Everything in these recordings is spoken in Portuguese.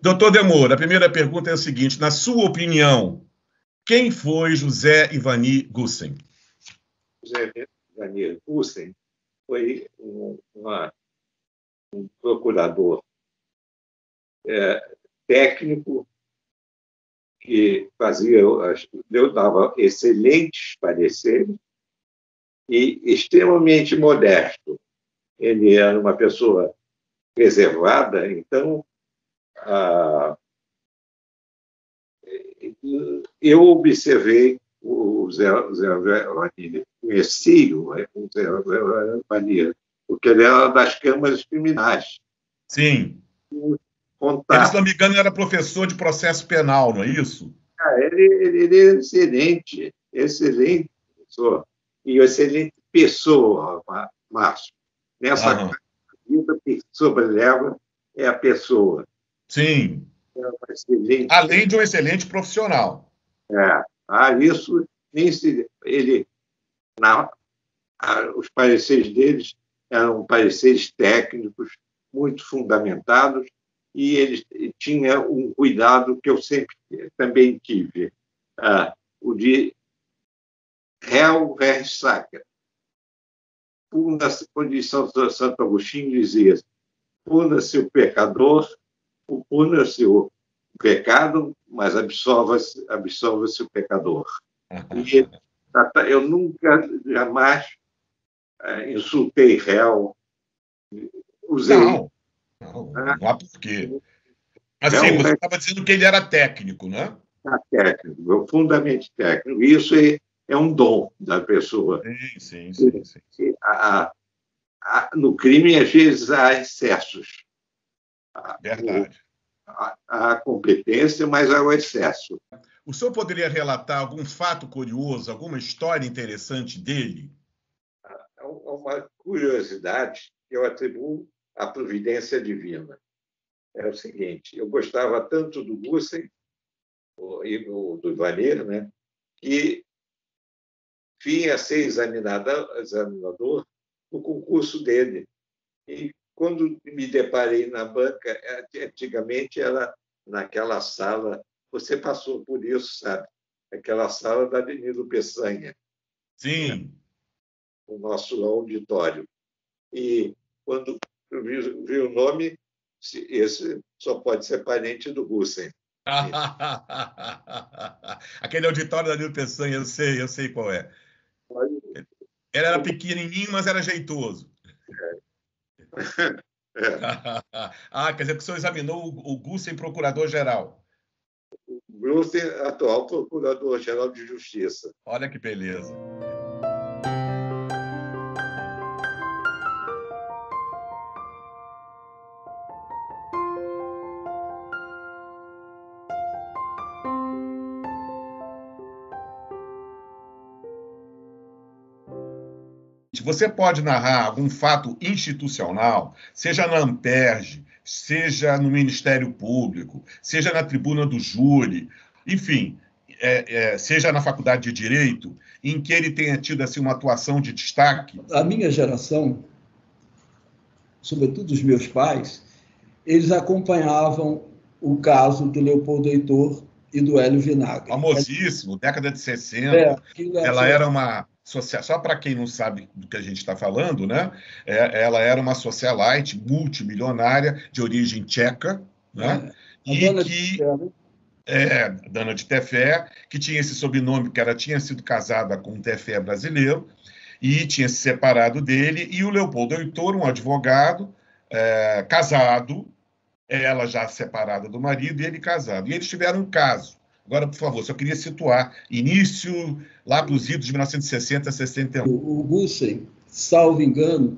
Doutor Demore, a primeira pergunta é a seguinte: na sua opinião, quem foi José Ivani Gussen? José Ivani Gussen foi um procurador técnico que dava excelentes pareceres e extremamente modesto. Ele era uma pessoa reservada, então eu observei o Zé Ivani, conheci o Zé Ivani, porque ele era das câmaras criminais. Sim. Ele, se não me engano, era professor de processo penal, não é isso? Ele é excelente professor e excelente pessoa, Márcio. Nessa vida que sobreleva é a pessoa. Sim. Além de um excelente profissional. Isso nem se... os pareceres deles eram pareceres técnicos muito fundamentados e ele tinha um cuidado que eu sempre também tive, o de réu vers sacra. Onde Santo Agostinho dizia: puna-se o pecador, puna-se o pecado, mas absolva-se o pecador. E eu nunca, jamais insultei réu. Usei. Não há porquê. Assim, você estava dizendo que ele era técnico, né? Técnico, fundamentalmente técnico. Isso é um dom da pessoa. Sim. No crime, às vezes, há excessos. Verdade. Há competência, mas há o excesso. O senhor poderia relatar algum fato curioso, alguma história interessante dele? Uma curiosidade que eu atribuo à providência divina. É o seguinte: eu gostava tanto do Gussen e do Ivani, né, que vim a ser examinador no concurso dele. E quando me deparei na banca, antigamente era naquela sala, você passou por isso, sabe? Aquela sala da Avenida Peçanha. Sim. O nosso auditório. E quando eu vi o nome, esse só pode ser parente do Gussen. Aquele auditório da Avenida Peçanha, eu sei qual é. Ele era pequenininho, mas era jeitoso. Quer dizer que o senhor examinou o Gussen procurador-geral. O Gussen, atual procurador-geral de Justiça. Olha que beleza. Você pode narrar algum fato institucional, seja na Amperge, seja no Ministério Público, seja na tribuna do júri, enfim, seja na Faculdade de Direito, em que ele tenha tido assim, uma atuação de destaque? A minha geração, sobretudo os meus pais, eles acompanhavam o caso do Leopoldo Heitor e do Hélio Vinagre. Famosíssimo, década de 60. Ela era uma... Só para quem não sabe do que a gente está falando, né? Ela era uma socialite multimilionária de origem tcheca, né? Dana de Tefé, que tinha esse sobrenome, que ela tinha sido casada com um Tefé brasileiro e tinha se separado dele, e o Leopoldo Heitor, um advogado, casado, ela já separada do marido e ele casado. E eles tiveram um caso. Agora, por favor, só queria situar início lá para os idos de 1960 a 61. O Gussen, salvo engano,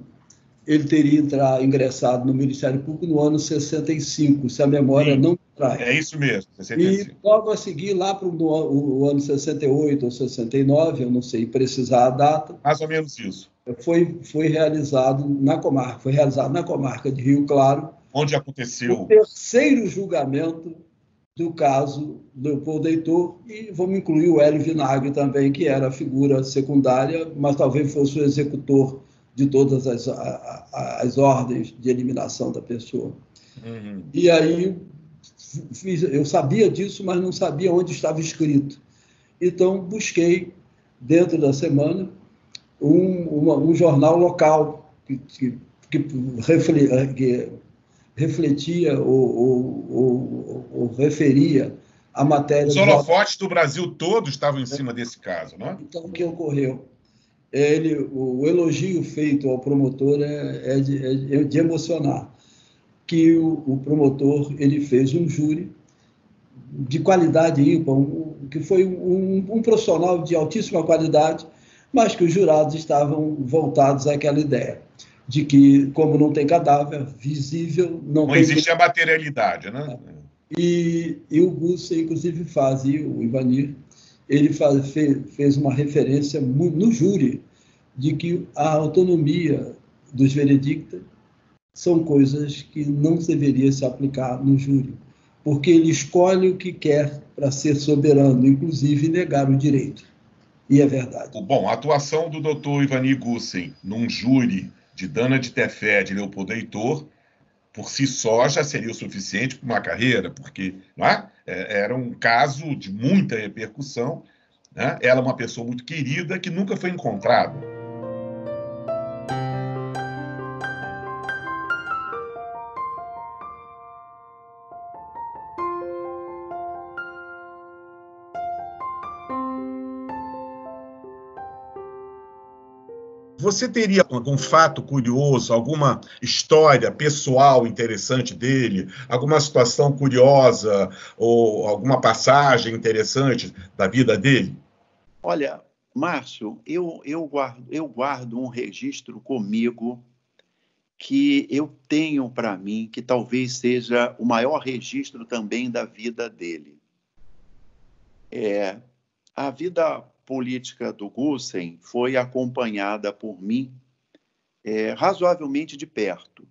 ele teria ingressado no Ministério Público no ano 65, se a memória não trai. É isso mesmo, 65. E logo a seguir, lá para o ano 68 ou 69, eu não sei precisar a data. Mais ou menos isso. Foi realizado na comarca de Rio Claro. Onde aconteceu o terceiro julgamento do caso do Leopoldo Heitor, e vamos incluir o Hélio Vinagre também, que era a figura secundária, mas talvez fosse o executor de todas as ordens de eliminação da pessoa. Uhum. E aí eu sabia disso, mas não sabia onde estava escrito. Então, busquei, dentro da semana, um jornal local que refletia ou referia a matéria. Os holofotes do Brasil todo estavam em cima desse caso, não é? Então, o que ocorreu? O elogio feito ao promotor é de emocionar, que o promotor ele fez um júri de qualidade ímpar, que foi um profissional de altíssima qualidade, mas que os jurados estavam voltados àquela ideia de que, como não tem cadáver visível, não existe a materialidade, né? E o Gussen, inclusive, e o Ivanir, ele fez uma referência no júri de que a autonomia dos veredictos são coisas que não deveria se aplicar no júri, porque ele escolhe o que quer para ser soberano, inclusive negar o direito. E é verdade. Bom, a atuação do Dr. Ivanir Gussen num júri de Dana de Tefé de Leopoldo Heitor, por si só, já seria o suficiente para uma carreira, porque não é? Era um caso de muita repercussão, né? Ela é uma pessoa muito querida que nunca foi encontrada. Você teria algum fato curioso, alguma história pessoal interessante dele, alguma situação curiosa ou alguma passagem interessante da vida dele? Olha, Márcio, eu guardo um registro comigo que eu tenho para mim, que talvez seja o maior registro também da vida dele. A vida política do Gussen foi acompanhada por mim razoavelmente de perto,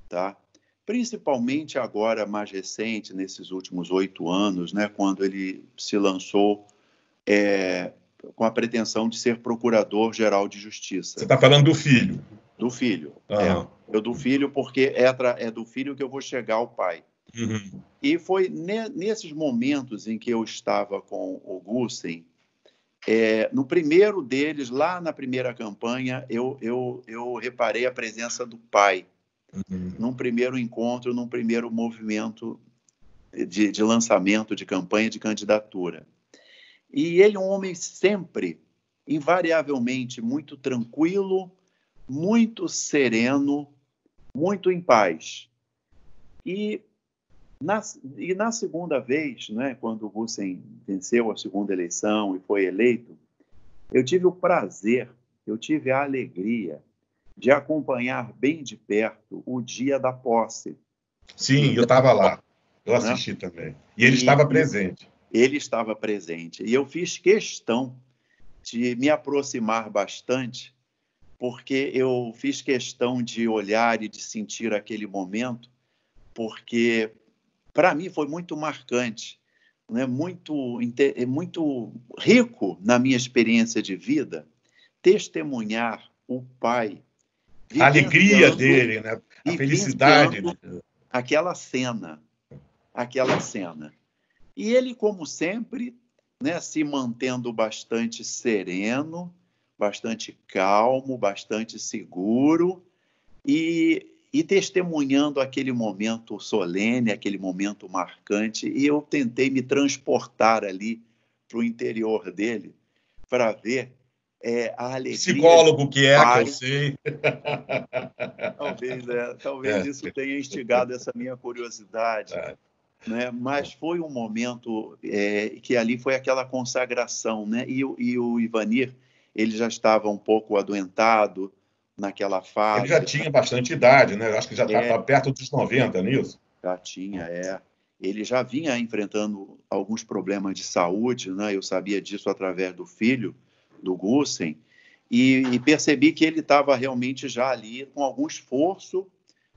tá? Principalmente agora, mais recente, nesses últimos 8 anos, né, quando ele se lançou com a pretensão de ser procurador-geral de justiça. Você está falando do filho? Do filho, Uhum. do filho, porque é do filho que eu vou chegar ao pai. Uhum. E foi nesses momentos em que eu estava com o Gussen, no primeiro deles, lá na primeira campanha, eu reparei a presença do pai, num primeiro encontro, num primeiro movimento de lançamento de campanha de candidatura. E ele é um homem sempre, invariavelmente, muito tranquilo, muito sereno, muito em paz. E na segunda vez, né, quando o Gussen venceu a segunda eleição e foi eleito, eu tive o prazer, eu tive a alegria de acompanhar bem de perto o dia da posse. Sim, eu estava lá. Eu assisti também. E ele estava presente. Ele estava presente. E eu fiz questão de me aproximar bastante, porque eu fiz questão de olhar e de sentir aquele momento, porque para mim foi muito marcante, né? Muito rico na minha experiência de vida, testemunhar o pai, a alegria dele, né? A felicidade. Aquela cena. E ele, como sempre, né, se mantendo bastante sereno, bastante calmo, bastante seguro e testemunhando aquele momento solene, aquele momento marcante, e eu tentei me transportar ali para o interior dele para ver a alegria. Psicólogo que eu sei. Talvez isso tenha instigado essa minha curiosidade, né? Mas foi um momento que ali foi aquela consagração, né? E o Ivanir, ele já estava um pouco adoentado naquela fase. Ele já tinha bastante idade, né? Acho que já estava perto dos 90, não é isso? Já tinha, Ele já vinha enfrentando alguns problemas de saúde, né? Eu sabia disso através do filho, do Gussen, e percebi que ele estava realmente já ali com algum esforço,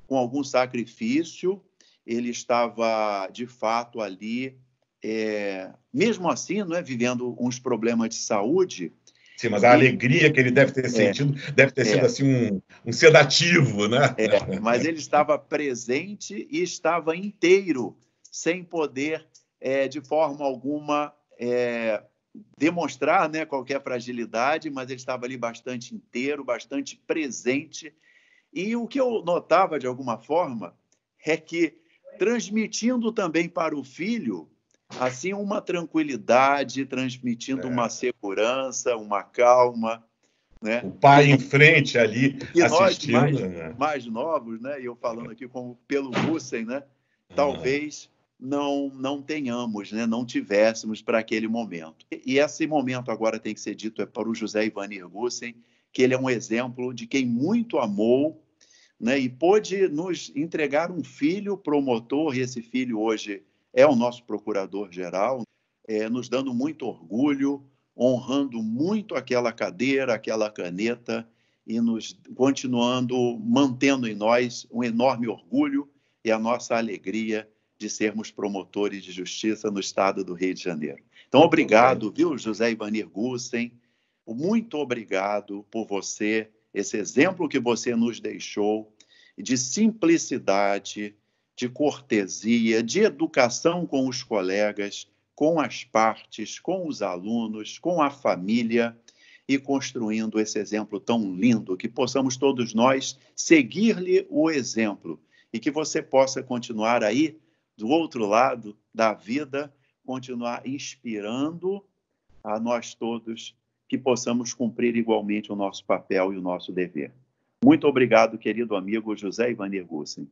com algum sacrifício. Ele estava, de fato, ali, mesmo assim, não é, vivendo uns problemas de saúde. Sim, mas a alegria que ele deve ter sentido deve ter sido assim um sedativo, né? Mas ele estava presente e estava inteiro, sem poder, de forma alguma, demonstrar, né, qualquer fragilidade, mas ele estava ali bastante inteiro, bastante presente. E o que eu notava, de alguma forma, é que, transmitindo também para o filho, assim, uma tranquilidade, transmitindo uma segurança, uma calma, né? O pai em frente ali, e assistindo. nós, mais novos, né? Eu falando aqui pelo Gussen, né? Talvez não tenhamos, né? Não tivéssemos para aquele momento. E esse momento agora tem que ser dito para o José Ivanir Gussen, que ele é um exemplo de quem muito amou, né? E pôde nos entregar um filho promotor, e esse filho hoje é o nosso procurador-geral, nos dando muito orgulho, honrando muito aquela cadeira, aquela caneta, e nos continuando, mantendo em nós um enorme orgulho e a nossa alegria de sermos promotores de justiça no estado do Rio de Janeiro. Então, obrigado, viu, José Ivanir Gussen? Muito obrigado por você, esse exemplo que você nos deixou de simplicidade, de cortesia, de educação com os colegas, com as partes, com os alunos, com a família, e construindo esse exemplo tão lindo, que possamos todos nós seguir-lhe o exemplo e que você possa continuar aí, do outro lado da vida, continuar inspirando a nós todos, que possamos cumprir igualmente o nosso papel e o nosso dever. Muito obrigado, querido amigo José Ivanir Gussen.